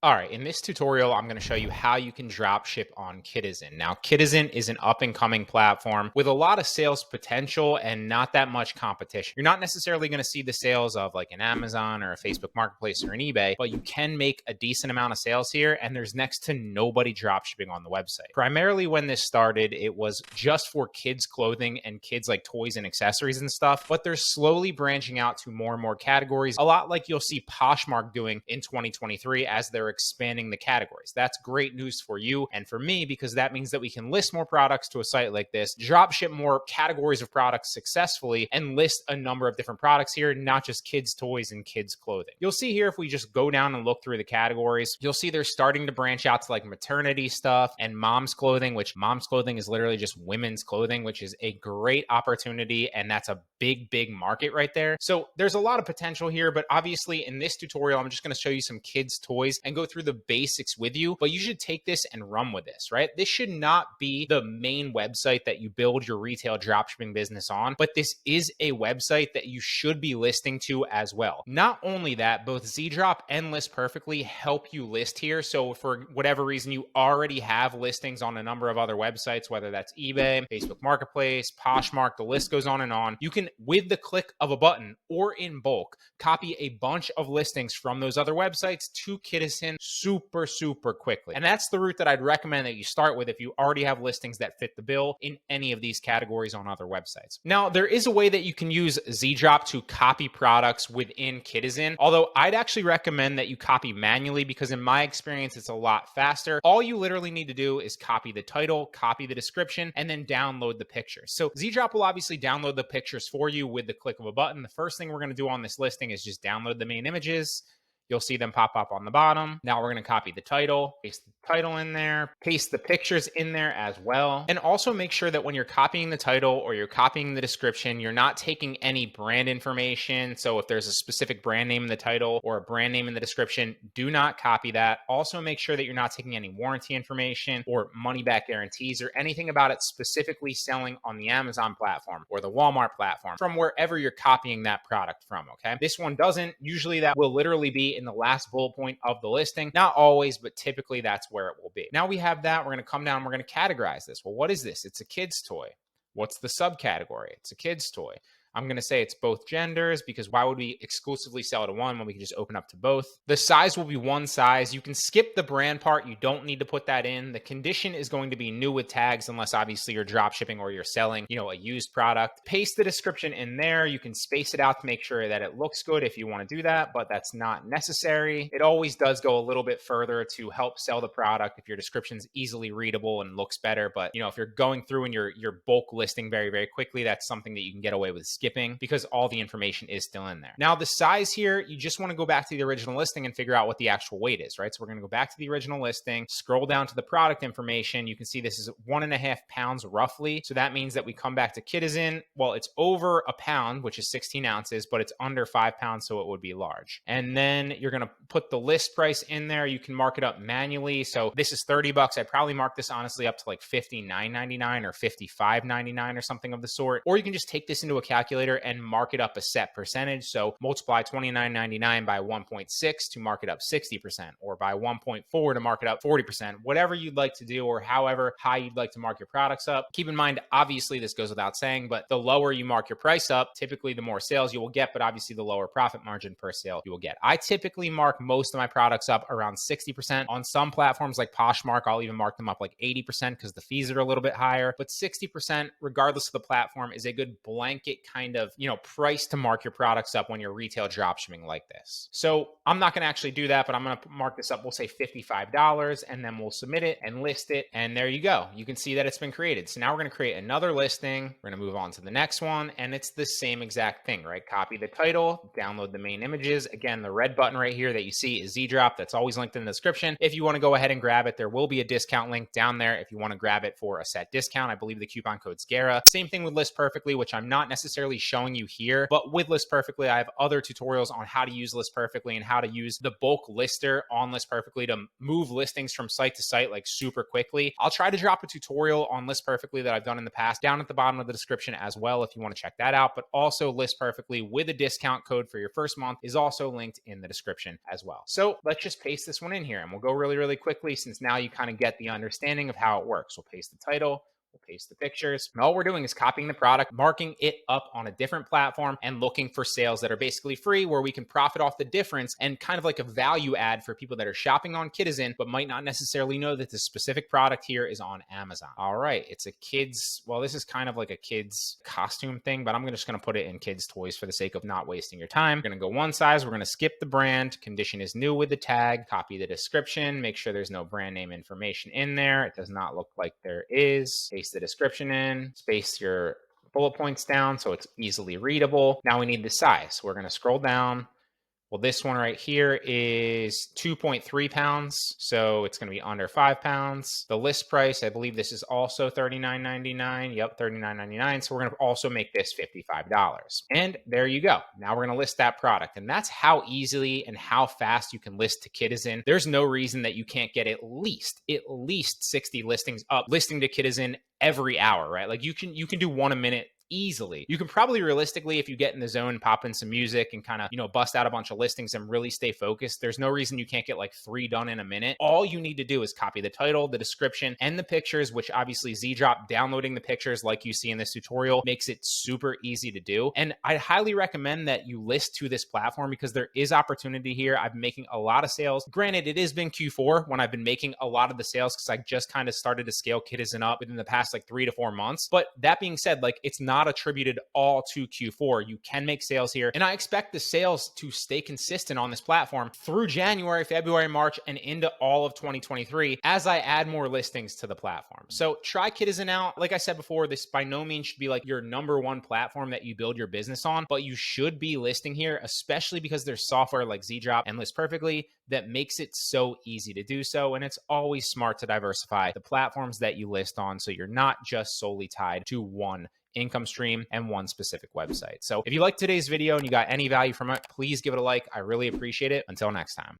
All right, in this tutorial, I'm going to show you how you can drop ship on Kidizen. Now, Kidizen is an up and coming platform with a lot of sales potential and not that much competition. You're not necessarily going to see the sales of like an Amazon or a Facebook Marketplace or an eBay, but you can make a decent amount of sales here, and there's next to nobody drop shipping on the website. Primarily, when this started, it was just for kids' clothing and kids like toys and accessories and stuff, but they're slowly branching out to more and more categories, a lot like you'll see Poshmark doing in 2023 as they're expanding the categories. That's great news for you and for me because that means that we can list more products to a site like this, drop ship more categories of products successfully, and list a number of different products here, not just kids' toys and kids' clothing. You'll see here if we just go down and look through the categories, you'll see they're starting to branch out to like maternity stuff and mom's clothing, which mom's clothing is literally just women's clothing, which is a great opportunity. And that's a big market right there. So there's a lot of potential here, but obviously in this tutorial, I'm just going to show you some kids' toys and go through the basics with you, but you should take this and run with this, right? This should not be the main website that you build your retail dropshipping business on, but this is a website that you should be listing to as well. Not only that, both ZDrop and List Perfectly help you list here. So for whatever reason, you already have listings on a number of other websites, whether that's eBay, Facebook Marketplace, Poshmark, the list goes on. You can, with the click of a button or in bulk, copy a bunch of listings from those other websites to Kidizen super quickly. And that's the route that I'd recommend that you start with if you already have listings that fit the bill in any of these categories on other websites. Now, there is a way that you can use ZDrop to copy products within Kidizen, although I'd actually recommend that you copy manually because in my experience, it's a lot faster. All you literally need to do is copy the title, copy the description, and then download the pictures. So ZDrop will obviously download the pictures for you with the click of a button. The first thing we're going to do on this listing is just download the main images. You'll see them pop up on the bottom. Now we're going to copy the title, paste the title in there, paste the pictures in there as well. And also make sure that when you're copying the title or you're copying the description, you're not taking any brand information. So if there's a specific brand name in the title or a brand name in the description, do not copy that. Also make sure that you're not taking any warranty information or money back guarantees or anything about it specifically selling on the Amazon platform or the Walmart platform from wherever you're copying that product from, okay? This one doesn't. Usually that will literally be in the last bullet point of the listing. Not always, but typically that's where it will be. Now we have that. We're going to come down. We're going to categorize this. Well, what is this? It's a kid's toy. What's the subcategory? It's a kid's toy. I'm going to say it's both genders because why would we exclusively sell to one when we can just open up to both? The size will be one size. You can skip the brand part. You don't need to put that in. The condition is going to be new with tags unless obviously you're drop shipping or you're selling, a used product. Paste the description in there. You can space it out to make sure that it looks good if you want to do that, but that's not necessary. It always does go a little bit further to help sell the product if your description is easily readable and looks better. But if you're going through and you're bulk listing very quickly, that's something that you can get away with skipping because all the information is still in there. Now the size here, you just want to go back to the original listing and figure out what the actual weight is, right? So we're going to go back to the original listing, scroll down to the product information. You can see this is 1.5 pounds roughly. So that means that we come back to Kidizen. Well, it's over a pound, which is 16 ounces, but it's under 5 pounds. So it would be large. And then you're going to put the list price in there. You can mark it up manually. So this is $30. I'd probably mark this honestly up to like $59.99 or $55.99 or something of the sort. Or you can just take this into a calculator and mark it up a set percentage. So multiply $29.99 by 1.6 to mark it up 60%, or by 1.4 to mark it up 40%, whatever you'd like to do, or however high you'd like to mark your products up. Keep in mind, obviously this goes without saying, but the lower you mark your price up, typically the more sales you will get, but obviously the lower profit margin per sale you will get. I typically mark most of my products up around 60%. On some platforms like Poshmark, I'll even mark them up like 80% because the fees are a little bit higher, but 60%, regardless of the platform, is a good blanket kind of, price to mark your products up when you're retail dropshipping like this. So I'm not going to actually do that, but I'm going to mark this up. We'll say $55 and then we'll submit it and list it. And there you go. You can see that it's been created. So now we're going to create another listing. We're going to move on to the next one. And it's the same exact thing, right? Copy the title, download the main images. Again, the red button right here that you see is ZDrop. That's always linked in the description. If you want to go ahead and grab it, there will be a discount link down there if you want to grab it for a set discount. I believe the coupon code's GARA. Same thing with List Perfectly, which I'm not necessarily necessarily showing you here, but with List Perfectly, I have other tutorials on how to use List Perfectly and how to use the bulk lister on List Perfectly to move listings from site to site like super quickly. I'll try to drop a tutorial on List Perfectly that I've done in the past down at the bottom of the description as well if you want to check that out. But also List Perfectly with a discount code for your first month is also linked in the description as well. So let's just paste this one in here and we'll go really, really quickly since now you kind of get the understanding of how it works. We'll paste the title. We'll paste the pictures. And all we're doing is copying the product, marking it up on a different platform, and looking for sales that are basically free where we can profit off the difference and kind of like a value add for people that are shopping on Kidizen but might not necessarily know that the specific product here is on Amazon. All right, it's a kids, well, this is kind of like a kids costume thing, but I'm just going to put it in kids toys for the sake of not wasting your time. We're going to go one size. We're going to skip the brand. Condition is new with the tag. Copy the description. Make sure there's no brand name information in there. It does not look like there is. Paste the description in, space your bullet points down so it's easily readable. Now we need the size. We're going to scroll down. Well, this one right here is 2.3 pounds, so it's going to be under 5 pounds. The list price, I believe this is also $39.99. Yep, $39.99. So we're going to also make this $55. And there you go. Now we're going to list that product. And that's how easily and how fast you can list to Kidizen. There's no reason that you can't get at least 60 listings up, listing to Kidizen every hour, right? Like you can do one a minute easily. You can probably realistically, if you get in the zone, pop in some music and kind of, bust out a bunch of listings and really stay focused. There's no reason you can't get like 3 done in a minute. All you need to do is copy the title, the description, and the pictures, which obviously Z-Drop downloading the pictures like you see in this tutorial makes it super easy to do. And I highly recommend that you list to this platform because there is opportunity here. I've been making a lot of sales. Granted, it has been Q4 when I've been making a lot of the sales because I just kind of started to scale Kidizen up within the past like 3 to 4 months. But that being said, like it's not attributed all to Q4. You can make sales here. And I expect the sales to stay consistent on this platform through January, February, March, and into all of 2023 as I add more listings to the platform. So try Kidizen out. Like I said before, this by no means should be like your #1 platform that you build your business on, but you should be listing here, especially because there's software like Z-Drop and List Perfectly that makes it so easy to do so. And it's always smart to diversify the platforms that you list on so you're not just solely tied to one income stream and one specific website. So if you liked today's video and you got any value from it, please give it a like. I really appreciate it. Until next time.